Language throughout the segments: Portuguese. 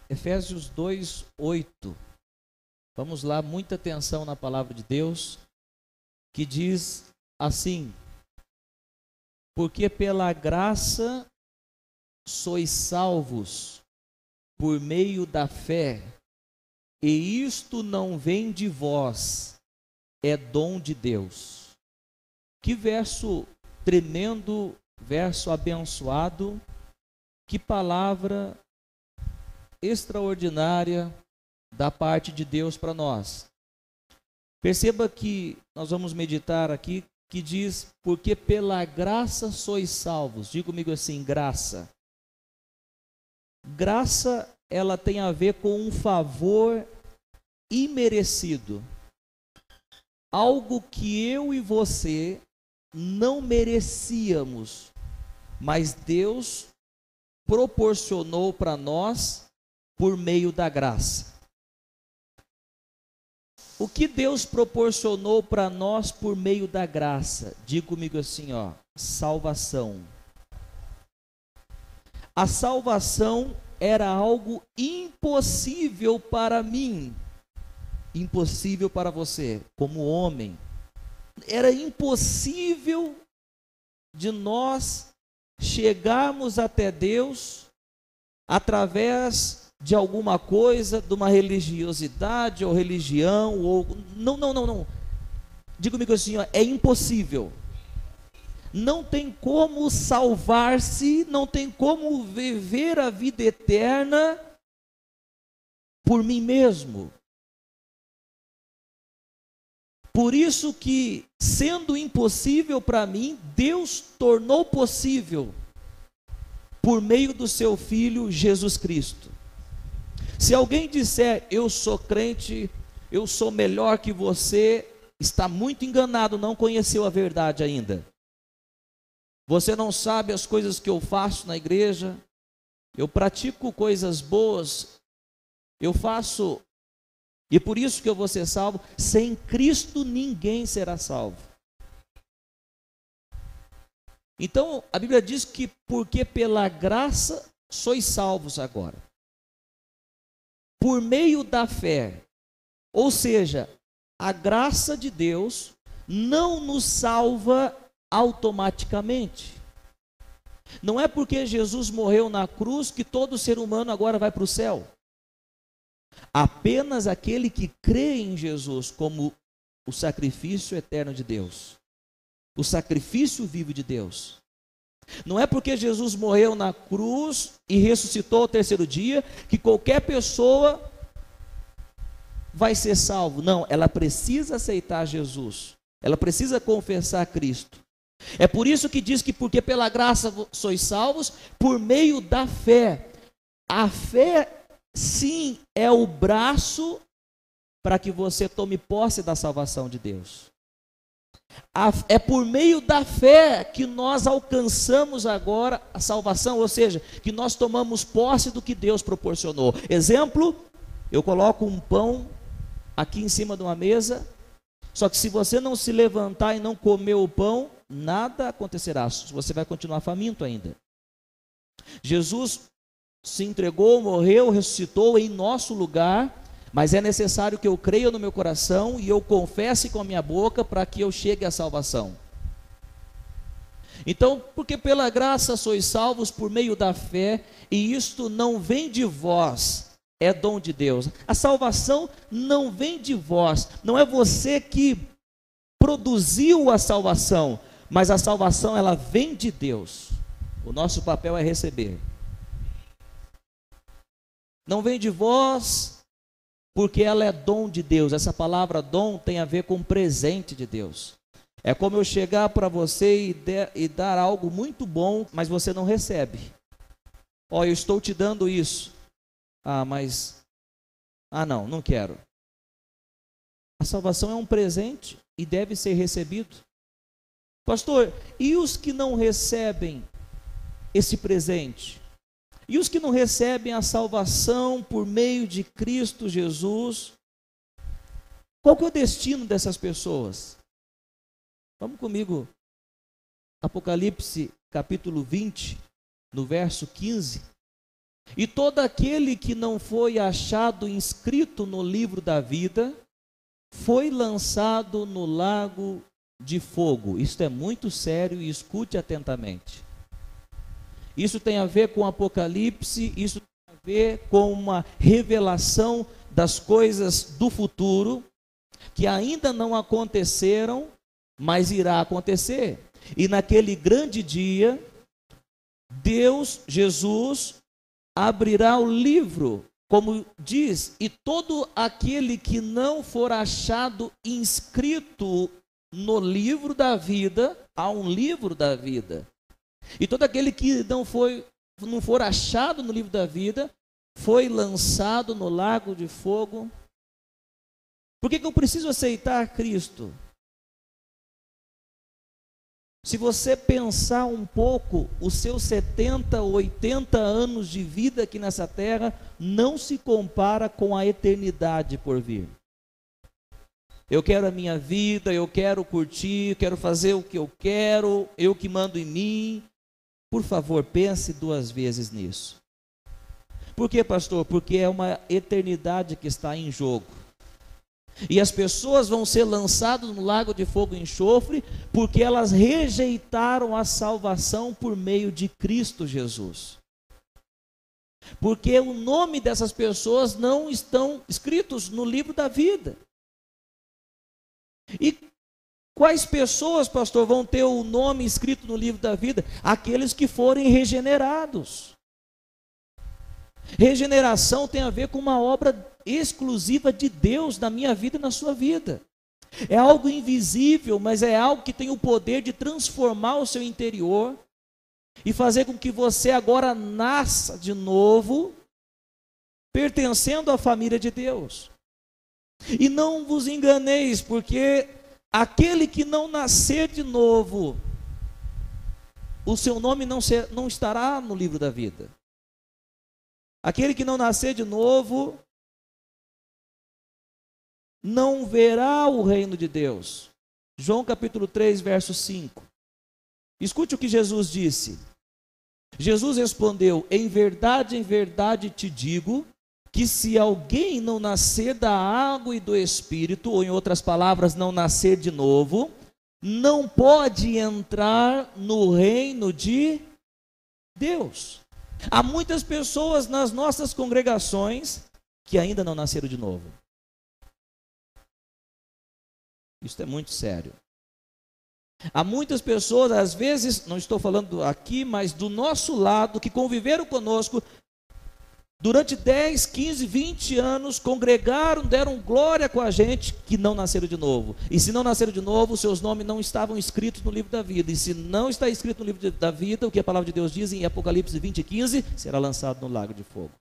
Efésios 2:8. Vamos lá, muita atenção na palavra de Deus, que diz assim: porque pela graça sois salvos por meio da fé, e isto não vem de vós, é dom de Deus. Que verso tremendo, verso abençoado, que palavra extraordinária da parte de Deus para nós. Perceba que nós vamos meditar aqui, que diz, porque pela graça sois salvos. Diga comigo assim, graça. Graça, ela tem a ver com um favor imerecido. Algo que eu e você não merecíamos, mas Deus proporcionou para nós por meio da graça. O que Deus proporcionou para nós por meio da graça? Diga comigo assim, ó, salvação. A salvação era algo impossível para mim, impossível para você, como homem. Era impossível de nós chegarmos até Deus através de alguma coisa, de uma religiosidade ou religião, ou não. Diga comigo assim, ó, é impossível. Não tem como salvar-se, não tem como viver a vida eterna por mim mesmo. Por isso que, sendo impossível para mim, Deus tornou possível por meio do seu Filho Jesus Cristo. Se alguém disser, eu sou crente, eu sou melhor que você, está muito enganado, não conheceu a verdade ainda. Você não sabe as coisas que eu faço na igreja, eu pratico coisas boas, eu faço, e por isso que eu vou ser salvo. Sem Cristo ninguém será salvo. Então a Bíblia diz que porque pela graça sois salvos agora, por meio da fé. Ou seja, a graça de Deus não nos salva automaticamente. Não é porque Jesus morreu na cruz que todo ser humano agora vai para o céu. Apenas aquele que crê em Jesus como o sacrifício eterno de Deus, o sacrifício vivo de Deus. Não é porque Jesus morreu na cruz e ressuscitou ao terceiro dia que qualquer pessoa vai ser salvo. Não, ela precisa aceitar Jesus. Ela precisa confessar Cristo. É por isso que diz que porque pela graça sois salvos por meio da fé. A fé, sim, é o braço para que você tome posse da salvação de Deus. É por meio da fé que nós alcançamos agora a salvação, ou seja, que nós tomamos posse do que Deus proporcionou. Exemplo, eu coloco um pão aqui em cima de uma mesa, só que se você não se levantar e não comer o pão, nada acontecerá, você vai continuar faminto ainda. Jesus se entregou, morreu, ressuscitou em nosso lugar, mas é necessário que eu creia no meu coração e eu confesse com a minha boca para que eu chegue à salvação. Então, porque pela graça sois salvos por meio da fé, e isto não vem de vós, é dom de Deus. A salvação não vem de vós, não é você que produziu a salvação, mas a salvação ela vem de Deus. O nosso papel é receber. Não vem de vós, porque ela é dom de Deus. Essa palavra dom tem a ver com presente de Deus. É como eu chegar para você e dar algo muito bom, mas você não recebe. Ó, eu estou te dando isso. Não quero. A salvação é um presente e deve ser recebido. Pastor, e os que não recebem esse presente? E os que não recebem a salvação por meio de Cristo Jesus? Qual que é o destino dessas pessoas? Vamos comigo, Apocalipse capítulo 20, no verso 15. E todo aquele que não foi achado inscrito no livro da vida, foi lançado no lago de fogo. Isto é muito sério e escute atentamente. Isso tem a ver com Apocalipse, isso tem a ver com uma revelação das coisas do futuro, que ainda não aconteceram, mas irá acontecer. E naquele grande dia, Deus, Jesus, abrirá o livro, como diz, e todo aquele que não for achado inscrito no livro da vida, há um livro da vida. E todo aquele que não for achado no livro da vida, foi lançado no lago de fogo. Por que eu preciso aceitar Cristo? Se você pensar um pouco, os seus 70, 80 anos de vida aqui nessa terra não se compara com a eternidade por vir. Eu quero a minha vida, eu quero curtir, quero fazer o que eu que mando em mim. Por favor, pense 2 vezes nisso. Por quê, pastor? Porque é uma eternidade que está em jogo. E as pessoas vão ser lançadas no lago de fogo e enxofre, porque elas rejeitaram a salvação por meio de Cristo Jesus. Porque o nome dessas pessoas não estão escritos no livro da vida. E quais pessoas, pastor, vão ter o nome escrito no livro da vida? Aqueles que forem regenerados. Regeneração tem a ver com uma obra exclusiva de Deus na minha vida e na sua vida. É algo invisível, mas é algo que tem o poder de transformar o seu interior e fazer com que você agora nasça de novo, pertencendo à família de Deus. E não vos enganeis, porque aquele que não nascer de novo, o seu nome não estará no livro da vida. Aquele que não nascer de novo, não verá o reino de Deus. João capítulo 3, verso 5. Escute o que Jesus disse. Jesus respondeu: em verdade te digo, que se alguém não nascer da água e do Espírito, ou em outras palavras, não nascer de novo, não pode entrar no reino de Deus. Há muitas pessoas nas nossas congregações que ainda não nasceram de novo. Isso é muito sério. Há muitas pessoas, às vezes, não estou falando aqui, mas do nosso lado, que conviveram conosco durante 10, 15, 20 anos, congregaram, deram glória com a gente, que não nasceram de novo. E se não nasceram de novo, seus nomes não estavam escritos no livro da vida. E se não está escrito no livro da vida, o que a palavra de Deus diz em Apocalipse 20, 15, será lançado no lago de fogo.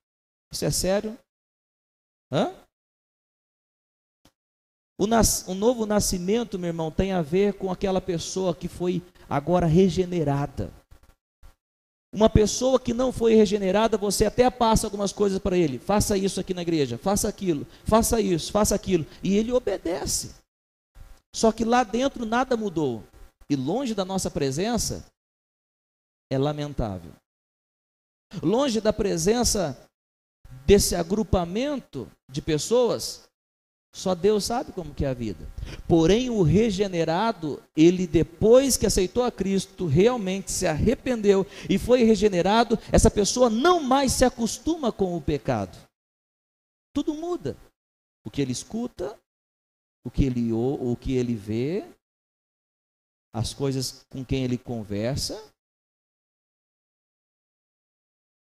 Isso é sério? O novo nascimento, meu irmão, tem a ver com aquela pessoa que foi agora regenerada. Uma pessoa que não foi regenerada, você até passa algumas coisas para ele. Faça isso aqui na igreja, faça aquilo, faça isso, faça aquilo. E ele obedece. Só que lá dentro nada mudou. E longe da nossa presença, é lamentável. Longe da presença desse agrupamento de pessoas, só Deus sabe como que é a vida. Porém, o regenerado, ele depois que aceitou a Cristo, realmente se arrependeu e foi regenerado, essa pessoa não mais se acostuma com o pecado. Tudo muda. O que ele escuta, o que ele vê, as coisas com quem ele conversa.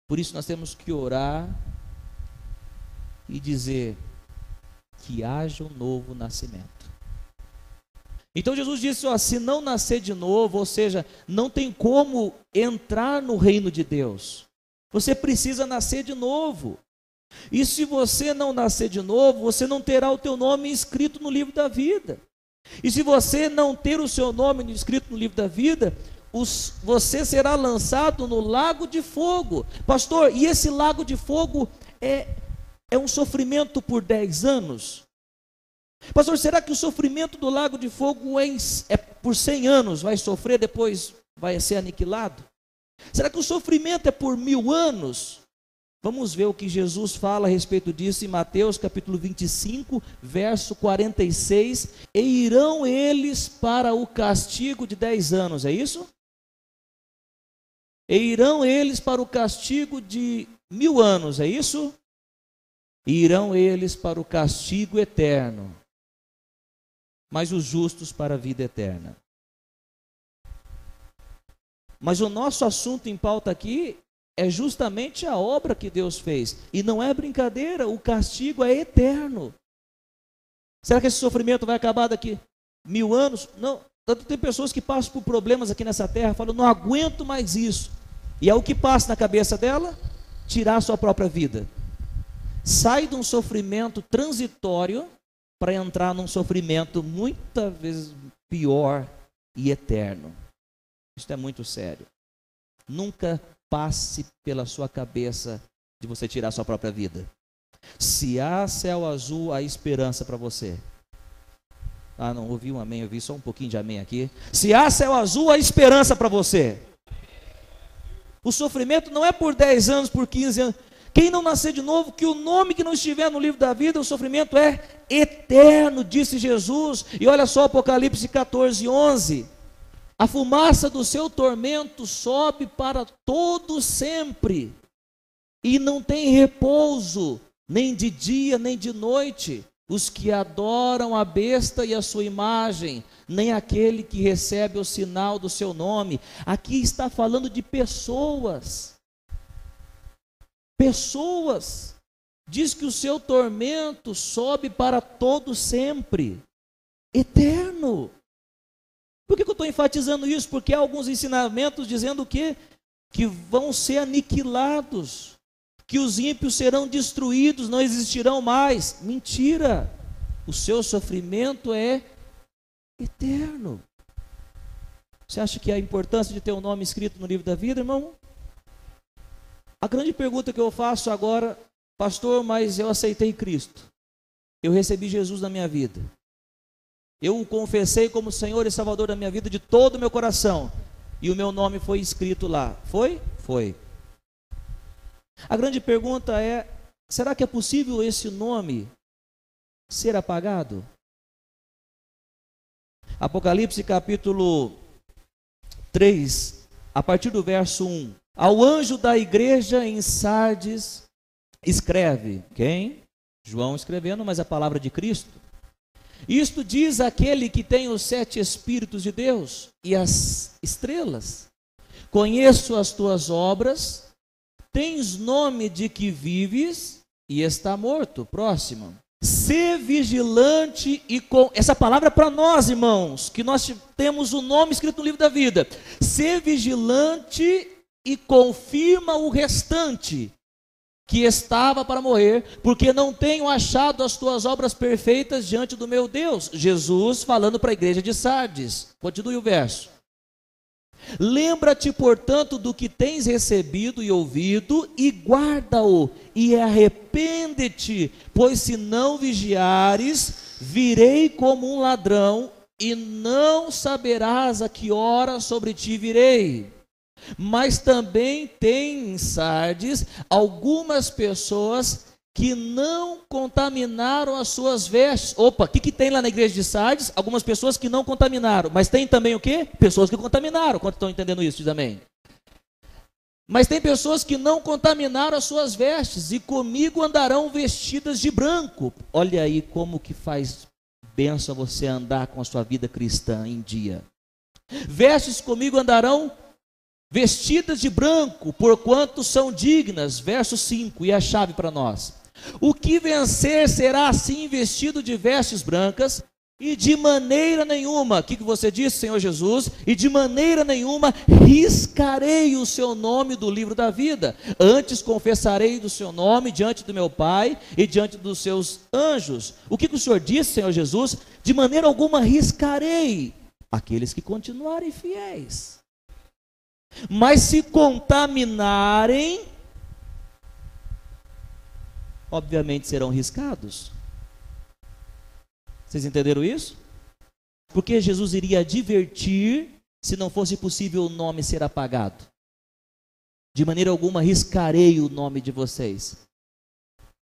Por isso nós temos que orar e dizer: que haja um novo nascimento. Então Jesus disse, se não nascer de novo, ou seja, não tem como entrar no reino de Deus. Você precisa nascer de novo. E se você não nascer de novo, você não terá o teu nome escrito no livro da vida. E se você não ter o seu nome escrito no livro da vida, você será lançado no lago de fogo. Pastor, e esse lago de fogo é um sofrimento por 10 anos? Pastor, será que o sofrimento do lago de fogo é por 100 anos? Vai sofrer, depois vai ser aniquilado? Será que o sofrimento é por 1000 anos? Vamos ver o que Jesus fala a respeito disso em Mateus capítulo 25, verso 46. E irão eles para o castigo de 10 anos, é isso? E irão eles para o castigo de 1000 anos, é isso? E irão eles para o castigo eterno, mas os justos para a vida eterna. Mas o nosso assunto em pauta aqui é justamente a obra que Deus fez. E não é brincadeira, o castigo é eterno. Será que esse sofrimento vai acabar daqui 1000 anos? Não. Tanto tem pessoas que passam por problemas aqui nessa terra, falam, não aguento mais isso. E é o que passa na cabeça dela? Tirar a sua própria vida. Sai de um sofrimento transitório para entrar num sofrimento muitas vezes pior e eterno. Isso é muito sério. Nunca passe pela sua cabeça de você tirar a sua própria vida. Se há céu azul, há esperança para você. Ah, não ouvi um amém, eu vi só um pouquinho de amém aqui. Se há céu azul, há esperança para você. O sofrimento não é por 10 anos, por 15 anos. Quem não nascer de novo, que o nome que não estiver no livro da vida, o sofrimento é eterno, disse Jesus. E olha só Apocalipse 14, 11. A fumaça do seu tormento sobe para todo sempre, e não tem repouso, nem de dia, nem de noite, os que adoram a besta e a sua imagem, nem aquele que recebe o sinal do seu nome. Aqui está falando de pessoas. Pessoas. Diz que o seu tormento sobe para todo sempre, eterno. Por que eu estou enfatizando isso? Porque há alguns ensinamentos dizendo que vão ser aniquilados, que os ímpios serão destruídos, não existirão mais. Mentira! O seu sofrimento é eterno. Você acha que há importância de ter o nome escrito no livro da vida, irmão? A grande pergunta que eu faço agora, pastor, mas eu aceitei Cristo. Eu recebi Jesus na minha vida. Eu o confessei como Senhor e Salvador da minha vida de todo o meu coração. E o meu nome foi escrito lá. Foi? Foi. A grande pergunta é, será que é possível esse nome ser apagado? Apocalipse capítulo 3, a partir do verso 1. Ao anjo da igreja em Sardes, escreve. Quem? João escrevendo, mas a palavra de Cristo. Isto diz aquele que tem os 7 Espíritos de Deus e as estrelas. Conheço as tuas obras, tens nome de que vives e está morto. Próximo. Sê vigilante e com... Essa palavra é para nós, irmãos, que nós temos o nome escrito no livro da vida. Sê vigilante e confirma o restante que estava para morrer, porque não tenho achado as tuas obras perfeitas diante do meu Deus. Jesus falando para a igreja de Sardes. Continue o verso. Lembra-te, portanto, do que tens recebido e ouvido, e guarda-o, e arrepende-te, pois se não vigiares, virei como um ladrão, e não saberás a que hora sobre ti virei. Mas também tem em Sardes algumas pessoas que não contaminaram as suas vestes. Opa, o que tem lá na igreja de Sardes? Algumas pessoas que não contaminaram. Mas tem também o quê? Pessoas que contaminaram. Quantos estão entendendo isso? Diz amém. Mas tem pessoas que não contaminaram as suas vestes, e comigo andarão vestidas de branco. Olha aí como que faz bênção você andar com a sua vida cristã em dia. Vestes comigo andarão vestidas de branco, porquanto são dignas. Verso 5, e a chave para nós. O que vencer será assim vestido de vestes brancas, e de maneira nenhuma, o que você disse, Senhor Jesus? E de maneira nenhuma riscarei o seu nome do livro da vida. Antes confessarei do seu nome diante do meu Pai e diante dos seus anjos. O que o Senhor disse, Senhor Jesus? De maneira alguma riscarei aqueles que continuarem fiéis. Mas se contaminarem, obviamente serão riscados. Vocês entenderam isso? Porque Jesus iria advertir se não fosse possível o nome ser apagado. De maneira alguma riscarei o nome de vocês.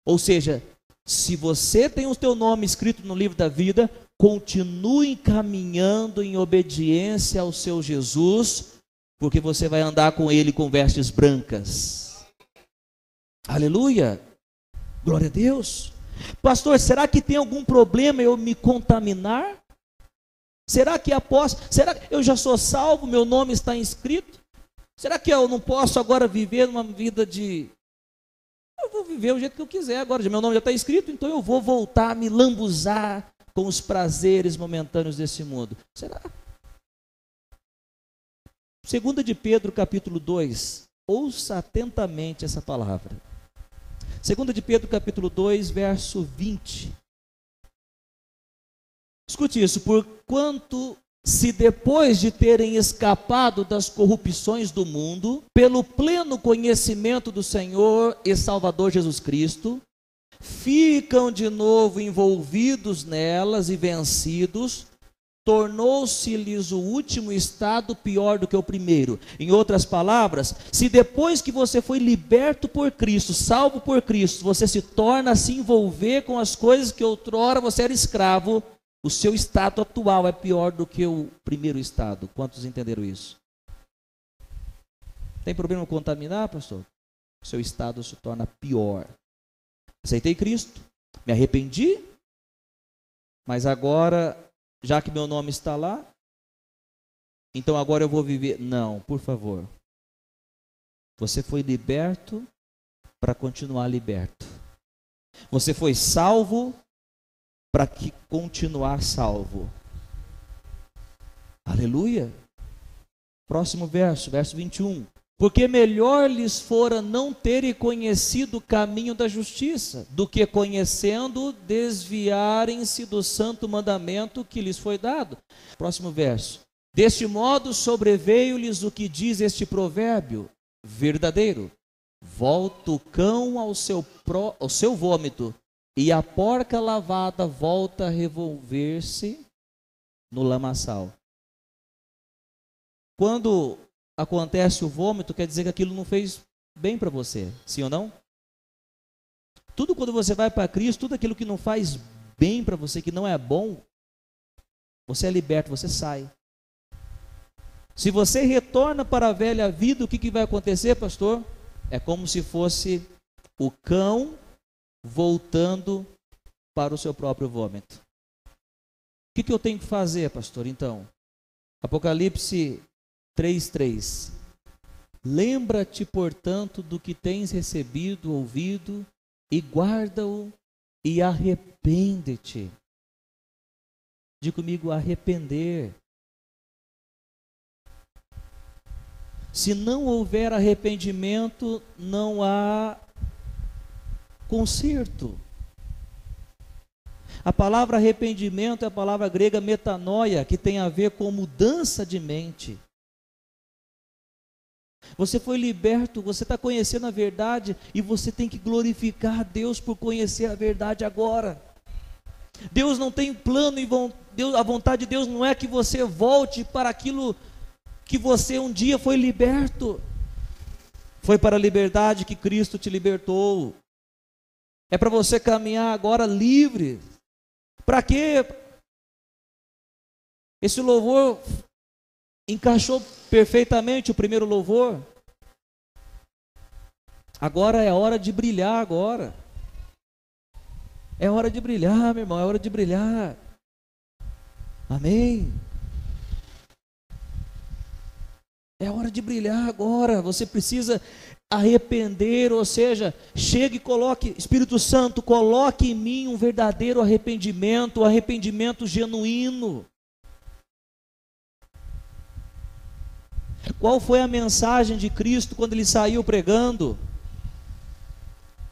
Ou seja, se você tem o teu nome escrito no livro da vida, continue caminhando em obediência ao seu Jesus, porque você vai andar com ele com vestes brancas. Aleluia! Glória a Deus! Pastor, será que tem algum problema eu me contaminar? Será que será que eu já sou salvo, meu nome está inscrito? Será que eu não posso agora viver uma vida de... Eu vou viver o jeito que eu quiser agora, meu nome já está inscrito, então eu vou voltar a me lambuzar com os prazeres momentâneos desse mundo. Será? 2 de Pedro, capítulo 2, ouça atentamente essa palavra. 2 de Pedro, capítulo 2, verso 20. Escute isso, porquanto se depois de terem escapado das corrupções do mundo, pelo pleno conhecimento do Senhor e Salvador Jesus Cristo, ficam de novo envolvidos nelas e vencidos, tornou-se-lhes o último estado pior do que o primeiro. Em outras palavras, se depois que você foi liberto por Cristo, salvo por Cristo, você se torna a se envolver com as coisas que outrora você era escravo, o seu estado atual é pior do que o primeiro estado. Quantos entenderam isso? Tem problema contaminar, pastor? O seu estado se torna pior. Aceitei Cristo, me arrependi, mas agora, já que meu nome está lá, então agora eu vou viver. Não, por favor. Você foi liberto para continuar liberto. Você foi salvo para que continuar salvo. Aleluia. Próximo verso, verso 21. Porque melhor lhes fora não terem conhecido o caminho da justiça, do que conhecendo, desviarem-se do santo mandamento que lhes foi dado. Próximo verso. Deste modo sobreveio-lhes o que diz este provérbio, verdadeiro. Volta o cão ao seu vômito, e a porca lavada volta a revolver-se no lamaçal. Quando acontece o vômito, quer dizer que aquilo não fez bem para você, sim ou não? Tudo quando você vai para Cristo, tudo aquilo que não faz bem para você, que não é bom, você é liberto, você sai. Se você retorna para a velha vida, o que vai acontecer, pastor? É como se fosse o cão voltando para o seu próprio vômito. O que eu tenho que fazer, pastor, então? Apocalipse 3:3. Lembra-te, portanto, do que tens recebido, ouvido, e guarda-o, e arrepende-te. Diga comigo, arrepender. Se não houver arrependimento, não há conserto. A palavra arrependimento é a palavra grega metanoia, que tem a ver com mudança de mente. Você foi liberto, você está conhecendo a verdade e você tem que glorificar a Deus por conhecer a verdade agora. Deus não tem plano a vontade de Deus não é que você volte para aquilo que você um dia foi liberto. Foi para a liberdade que Cristo te libertou. É para você caminhar agora livre. Para quê? Esse louvor encaixou perfeitamente, o primeiro louvor. Agora é hora de brilhar agora. É hora de brilhar, meu irmão, é hora de brilhar. Amém? É hora de brilhar agora. Você precisa arrepender, ou seja, chegue e coloque, Espírito Santo, coloque em mim um verdadeiro arrependimento, um arrependimento genuíno. Qual foi a mensagem de Cristo quando ele saiu pregando?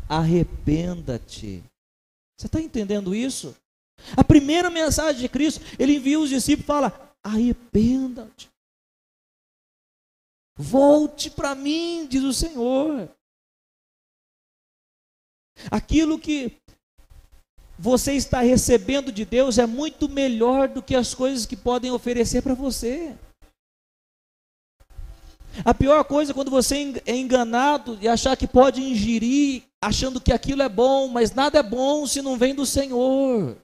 Arrependa-te. Você está entendendo isso? A primeira mensagem de Cristo, ele envia os discípulos e fala: arrependa-te. Volte para mim, diz o Senhor. Aquilo que você está recebendo de Deus é muito melhor do que as coisas que podem oferecer para você. A pior coisa é quando você é enganado e achar que pode ingerir, achando que aquilo é bom, mas nada é bom se não vem do Senhor.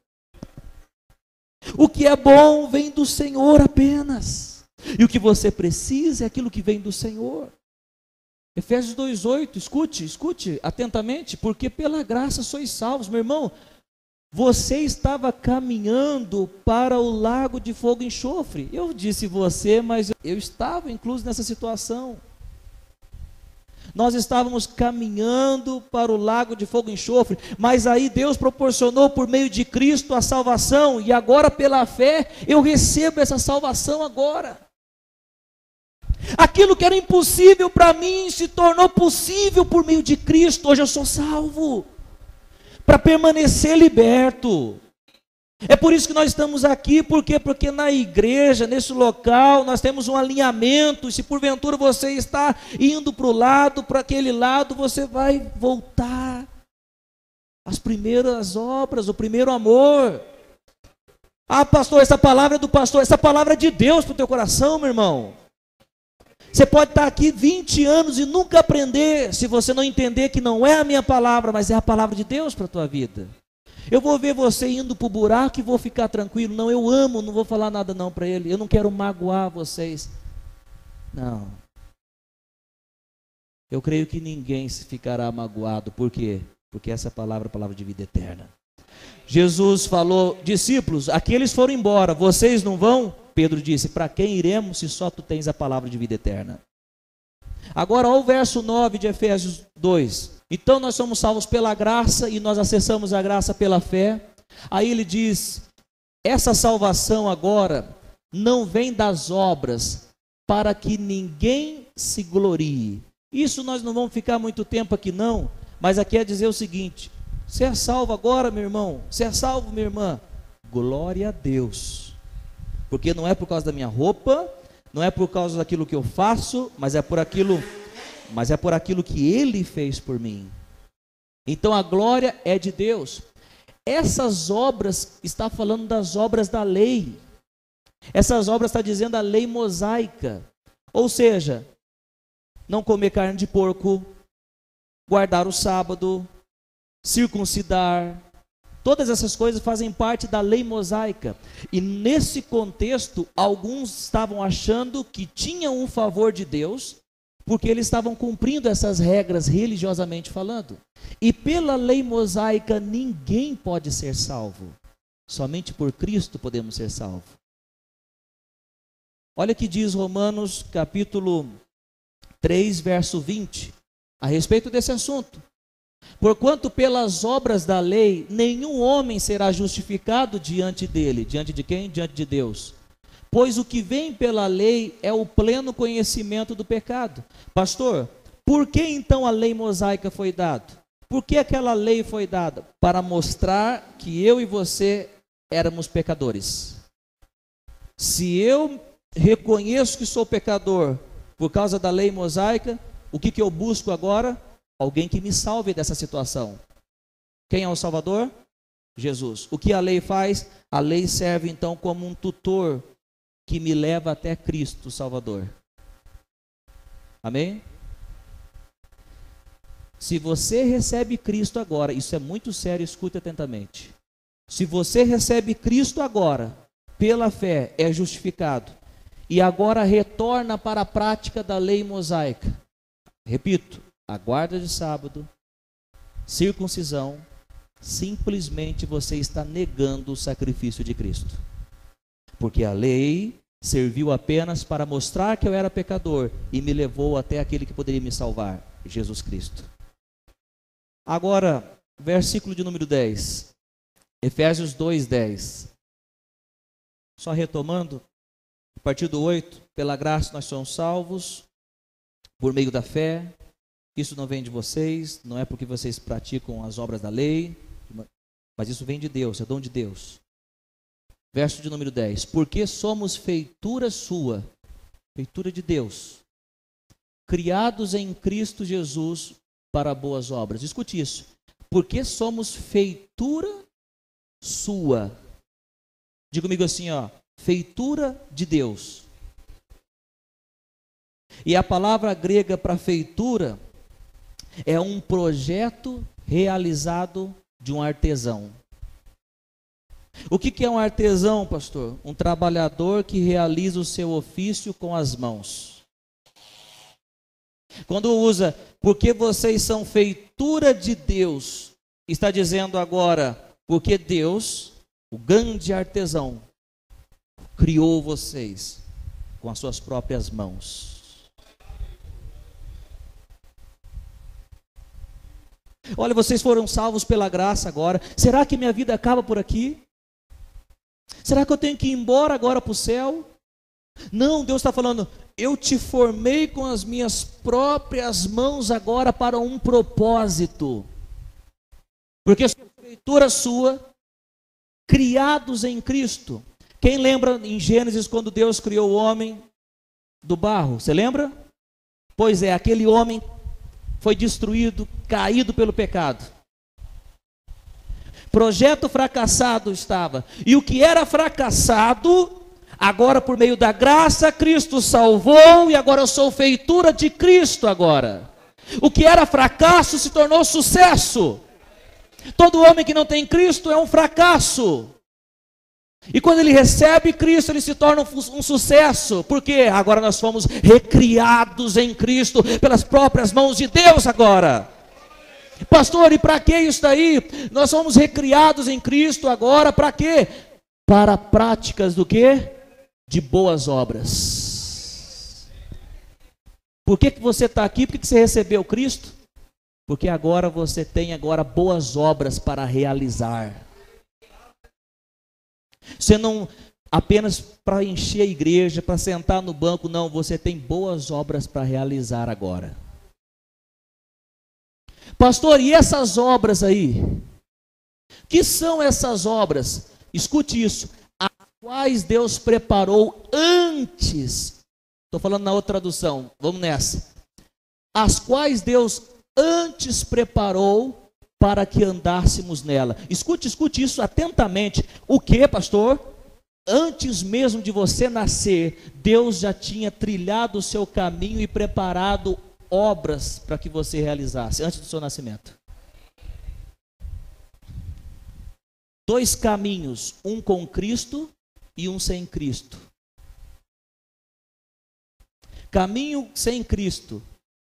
O que é bom vem do Senhor apenas. E o que você precisa é aquilo que vem do Senhor. Efésios 2:8, escute atentamente, porque pela graça sois salvos. Meu irmão, você estava caminhando para o lago de fogo e enxofre. Eu disse você, mas eu estava incluso nessa situação. Nós estávamos caminhando para o lago de fogo e enxofre, mas aí Deus proporcionou por meio de Cristo a salvação, e agora pela fé eu recebo essa salvação agora. Aquilo que era impossível para mim se tornou possível por meio de Cristo. Hoje eu sou salvo para permanecer liberto. É por isso que nós estamos aqui, porque na igreja, nesse local, nós temos um alinhamento, e se porventura você está indo para o lado, para aquele lado, você vai voltar às primeiras obras, o primeiro amor. Ah, pastor, essa palavra é do pastor, essa palavra é de Deus para o teu coração, meu irmão. Você pode estar aqui 20 anos e nunca aprender, se você não entender que não é a minha palavra, mas é a palavra de Deus para a tua vida. Eu vou ver você indo para o buraco e vou ficar tranquilo. Não, eu amo, não vou falar nada não para ele. Eu não quero magoar vocês. Não. Eu creio que ninguém se ficará magoado. Por quê? Porque essa palavra é a palavra de vida eterna. Jesus falou, discípulos, aqueles foram embora, vocês não vão? Pedro disse, para quem iremos se só tu tens a palavra de vida eterna? Agora, olha o verso 9 de Efésios 2. Então nós somos salvos pela graça e nós acessamos a graça pela fé. Aí ele diz, essa salvação agora não vem das obras para que ninguém se glorie. Isso nós não vamos ficar muito tempo aqui não, mas aqui é dizer o seguinte, você é salvo agora, meu irmão? Você é salvo, minha irmã? Glória a Deus. Porque não é por causa da minha roupa, não é por causa daquilo que eu faço, mas é por aquilo que Ele fez por mim. Então a glória é de Deus. Essas obras, está falando das obras da lei. Essas obras está dizendo a lei mosaica. Ou seja, não comer carne de porco, guardar o sábado, circuncidar. Todas essas coisas fazem parte da lei mosaica. E nesse contexto, alguns estavam achando que tinham um favor de Deus, porque eles estavam cumprindo essas regras religiosamente falando. E pela lei mosaica ninguém pode ser salvo. Somente por Cristo podemos ser salvos. Olha o que diz Romanos capítulo 3, verso 20, a respeito desse assunto. Porquanto pelas obras da lei nenhum homem será justificado diante dele. Diante de quem? Diante de Deus. Pois o que vem pela lei é o pleno conhecimento do pecado. Pastor, por que então a lei mosaica foi dada? Por que aquela lei foi dada? Para mostrar que eu e você éramos pecadores. Se eu reconheço que sou pecador por causa da lei mosaica, o que eu busco agora? Alguém que me salve dessa situação. Quem é o Salvador? Jesus. O que a lei faz? A lei serve então como um tutor que me leva até Cristo, o Salvador. Amém? Se você recebe Cristo agora, isso é muito sério, escute atentamente. Se você recebe Cristo agora, pela fé, é justificado, e agora retorna para a prática da lei mosaica. Repito, a guarda de sábado, circuncisão, simplesmente você está negando o sacrifício de Cristo. Porque a lei serviu apenas para mostrar que eu era pecador e me levou até aquele que poderia me salvar, Jesus Cristo. Agora, versículo de número 10, Efésios 2:10. Só retomando, a partir do 8, pela graça nós somos salvos, por meio da fé. Isso não vem de vocês, não é porque vocês praticam as obras da lei, mas isso vem de Deus, é dom de Deus. Verso de número 10. Porque somos feitura sua, feitura de Deus, criados em Cristo Jesus para boas obras. Escute isso. Porque somos feitura sua. Diga comigo assim, ó, feitura de Deus. E a palavra grega para feitura é um projeto realizado de um artesão. O que é um artesão, pastor? Um trabalhador que realiza o seu ofício com as mãos. Quando usa, porque vocês são feitura de Deus, está dizendo agora, porque Deus, o grande artesão, criou vocês com as suas próprias mãos. Olha, vocês foram salvos pela graça agora. Será que minha vida acaba por aqui? Será que eu tenho que ir embora agora para o céu? Não, Deus está falando, eu te formei com as minhas próprias mãos agora para um propósito. Porque sou feitura sua, criados em Cristo. Quem lembra em Gênesis quando Deus criou o homem do barro? Você lembra? Pois é, aquele homem foi destruído, caído pelo pecado. Projeto fracassado estava. E o que era fracassado, agora por meio da graça, Cristo salvou, e agora eu sou feitura de Cristo agora. O que era fracasso se tornou sucesso. Todo homem que não tem Cristo é um fracasso. E quando ele recebe Cristo, ele se torna um sucesso. Por quê? Agora nós fomos recriados em Cristo pelas próprias mãos de Deus agora. Pastor, e para que isso daí? Nós somos recriados em Cristo agora, para quê? Para práticas do quê? De boas obras. Por que você está aqui? Por que você recebeu Cristo? Porque agora você tem agora boas obras para realizar. Você não apenas para encher a igreja, para sentar no banco, não, você tem boas obras para realizar agora. Pastor, e essas obras aí? Que são essas obras? Escute isso, as quais Deus preparou antes. Estou falando na outra tradução, vamos nessa. As quais Deus antes preparou para que andássemos nela. Escute isso atentamente. O que, pastor? Antes mesmo de você nascer, Deus já tinha trilhado o seu caminho e preparado obras para que você realizasse, antes do seu nascimento. 2 caminhos, um com Cristo e um sem Cristo. Caminho sem Cristo,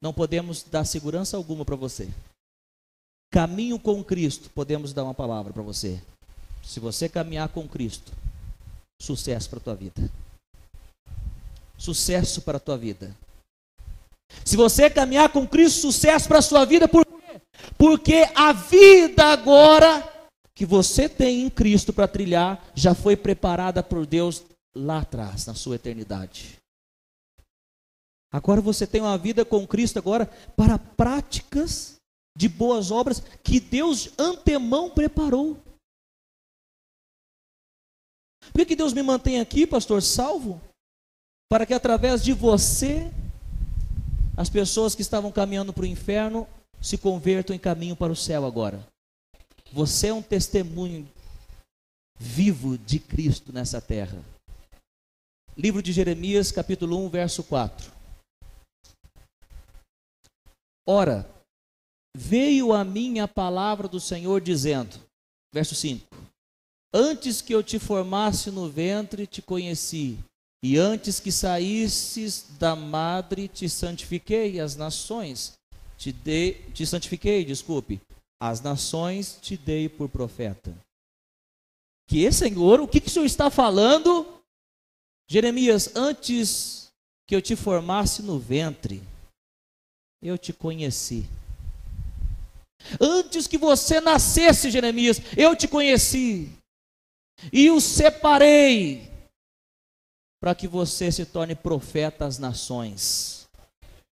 não podemos dar segurança alguma para você. Caminho com Cristo, podemos dar uma palavra para você. Se você caminhar com Cristo, sucesso para a tua vida. Sucesso para a tua vida. Se você caminhar com Cristo, sucesso para a sua vida, por quê? Porque a vida agora que você tem em Cristo para trilhar, já foi preparada por Deus lá atrás, na sua eternidade. Agora você tem uma vida com Cristo agora para práticas de boas obras que Deus antemão preparou. Por que Deus me mantém aqui, pastor, salvo? Para que através de você, as pessoas que estavam caminhando para o inferno se convertam em caminho para o céu agora. Você é um testemunho vivo de Cristo nessa terra. Livro de Jeremias, capítulo 1, verso 4. Ora, veio a mim a palavra do Senhor dizendo, verso 5, antes que eu te formasse no ventre te conheci, e antes que saísses da madre te santifiquei, as nações te santifiquei, as nações te dei por profeta. Que, Senhor, o que o Senhor está falando? Jeremias, antes que eu te formasse no ventre, eu te conheci. Antes que você nascesse, Jeremias, eu te conheci. E o separei para que você se torne profeta às nações.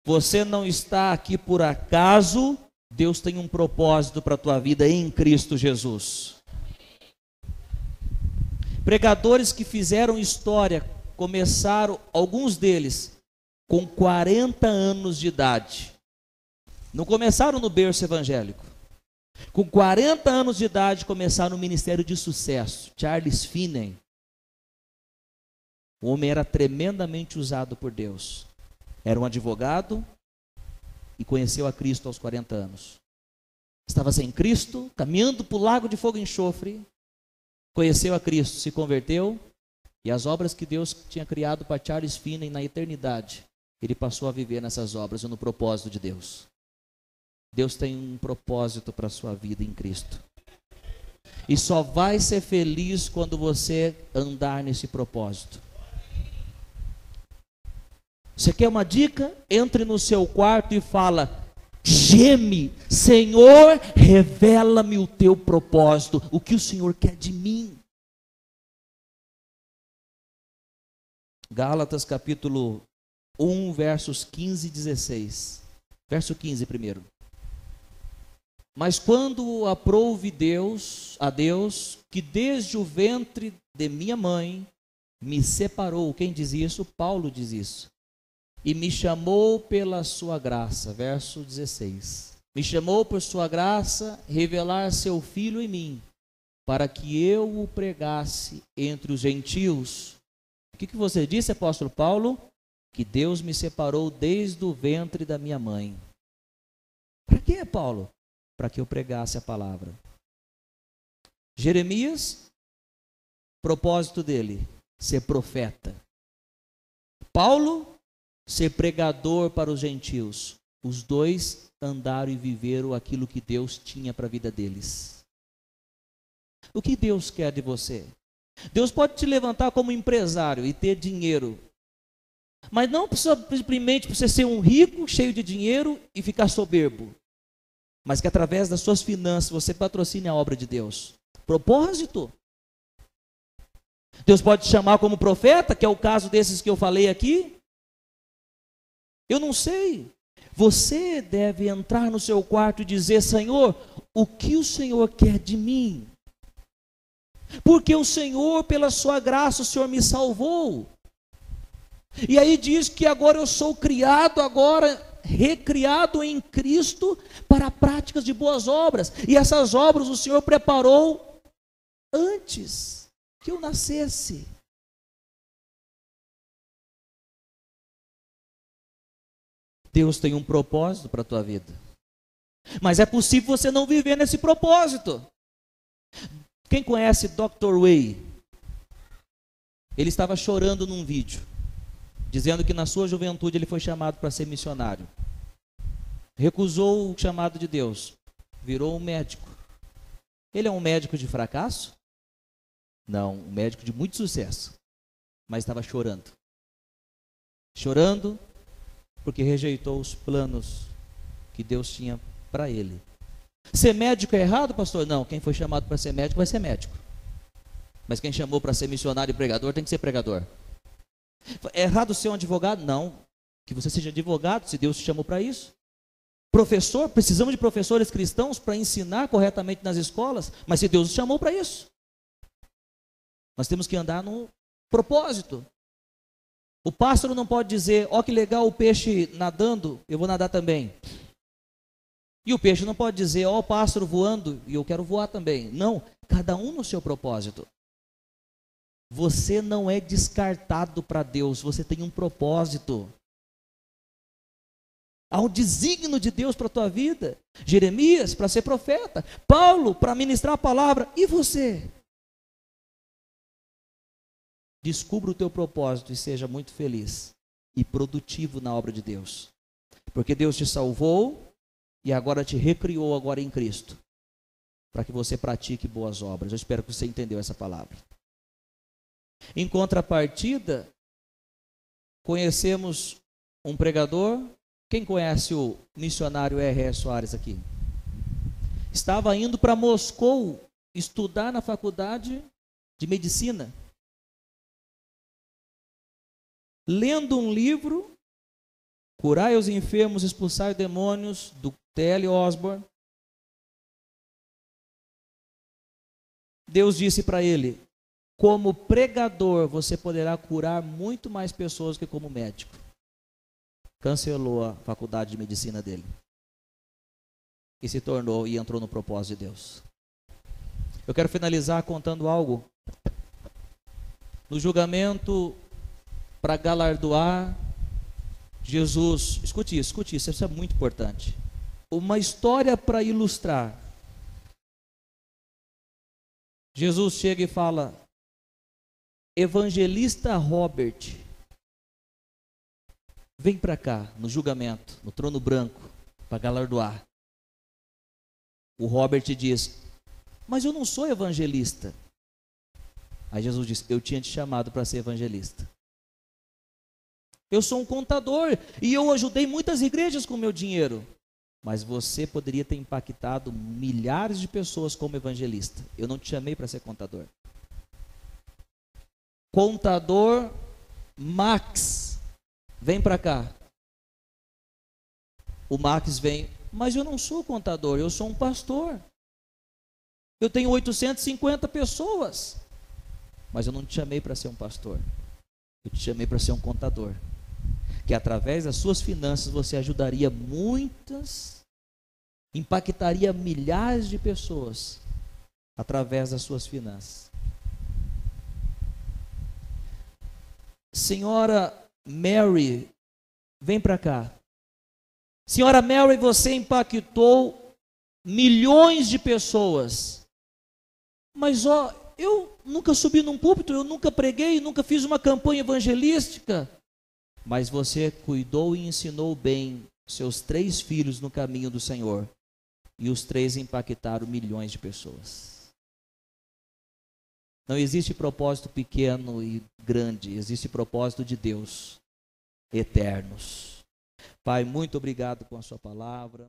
Você não está aqui por acaso. Deus tem um propósito para a tua vida em Cristo Jesus. Pregadores que fizeram história, começaram, alguns deles, com 40 anos de idade. Não começaram no berço evangélico. Com 40 anos de idade começaram no ministério de sucesso. Charles Finney. O homem era tremendamente usado por Deus. Era um advogado e conheceu a Cristo aos 40 anos. Estava sem Cristo, caminhando para o lago de fogo e enxofre, conheceu a Cristo, se converteu, e as obras que Deus tinha criado para Charles Finney na eternidade, ele passou a viver nessas obras e no propósito de Deus. Deus tem um propósito para a sua vida em Cristo. E só vai ser feliz quando você andar nesse propósito. Você quer uma dica? Entre no seu quarto e fala: geme, Senhor, revela-me o teu propósito, o que o Senhor quer de mim. Gálatas capítulo 1, versos 15 e 16. Verso 15 primeiro. Mas quando aprouve a Deus, que desde o ventre de minha mãe me separou. Quem diz isso? Paulo diz isso. E me chamou pela sua graça. Verso 16. Me chamou por sua graça, revelar seu Filho em mim, para que eu o pregasse entre os gentios. O que você disse, apóstolo Paulo? Que Deus me separou desde o ventre da minha mãe. Para quê, Paulo? Para que eu pregasse a palavra. Jeremias, propósito dele, ser profeta. Paulo, ser pregador para os gentios. Os dois andaram e viveram aquilo que Deus tinha para a vida deles. O que Deus quer de você? Deus pode te levantar como empresário e ter dinheiro, mas não simplesmente para você ser um rico, cheio de dinheiro e ficar soberbo, mas que através das suas finanças você patrocine a obra de Deus. Propósito. Deus pode te chamar como profeta, que é o caso desses que eu falei aqui. Eu não sei. Você deve entrar no seu quarto e dizer: Senhor, o que o Senhor quer de mim? Porque o Senhor, pela sua graça, o Senhor me salvou. E aí diz que agora eu sou criado, recriado em Cristo para práticas de boas obras. E essas obras o Senhor preparou antes que eu nascesse. Deus tem um propósito para a tua vida. Mas é possível você não viver nesse propósito. Quem conhece Dr. Way? Ele estava chorando num vídeo, dizendo que na sua juventude ele foi chamado para ser missionário. Recusou o chamado de Deus, virou um médico. Ele é um médico de fracasso? Não, um médico de muito sucesso. Mas estava chorando. Chorando porque rejeitou os planos que Deus tinha para ele. Ser médico é errado, pastor? Não, quem foi chamado para ser médico vai ser médico. Mas quem chamou para ser missionário e pregador tem que ser pregador. É errado ser um advogado? Não. Que você seja advogado, se Deus te chamou para isso. Professor, precisamos de professores cristãos para ensinar corretamente nas escolas, mas se Deus te chamou para isso. Nós temos que andar no propósito. O pássaro não pode dizer: ó, que legal o peixe nadando, eu vou nadar também. E o peixe não pode dizer: ó, o pássaro voando, e eu quero voar também. Não, cada um no seu propósito. Você não é descartado para Deus, você tem um propósito. Há um desígnio de Deus para a tua vida. Jeremias para ser profeta, Paulo para ministrar a palavra. E você? Descubra o teu propósito e seja muito feliz e produtivo na obra de Deus. Porque Deus te salvou e agora te recriou agora em Cristo, para que você pratique boas obras. Eu espero que você entendeu essa palavra. Em contrapartida, conhecemos um pregador. Quem conhece o missionário R.R. Soares aqui? Estava indo para Moscou estudar na faculdade de medicina. Lendo um livro, Curai os enfermos, expulsai os demônios, do T.L. Osborne. Deus disse para ele: como pregador você poderá curar muito mais pessoas que como médico. Cancelou a faculdade de medicina dele. E se tornou e entrou no propósito de Deus. Eu quero finalizar contando algo. No julgamento para galardoar Jesus, escute isso é muito importante. Uma história para ilustrar. Jesus chega e fala: evangelista Robert, vem para cá, no julgamento, no trono branco, para galardoar. O Robert diz: mas eu não sou evangelista. Aí Jesus diz: eu tinha te chamado para ser evangelista. Eu sou um contador e eu ajudei muitas igrejas com meu dinheiro. Mas você poderia ter impactado milhares de pessoas como evangelista. Eu não te chamei para ser contador. Contador Max, vem para cá. O Max vem: mas eu não sou contador, eu sou um pastor. Eu tenho 850 pessoas. Mas eu não te chamei para ser um pastor. Eu te chamei para ser um contador. Que através das suas finanças você ajudaria muitas, impactaria milhares de pessoas através das suas finanças. Senhora Mary, vem para cá. Senhora Mary, você impactou milhões de pessoas. Mas eu nunca subi num púlpito, eu nunca preguei, nunca fiz uma campanha evangelística. Mas você cuidou e ensinou bem seus 3 filhos no caminho do Senhor. E os 3 impactaram milhões de pessoas. Não existe propósito pequeno e grande, existe propósito de Deus, eternos. Pai, muito obrigado com a sua palavra.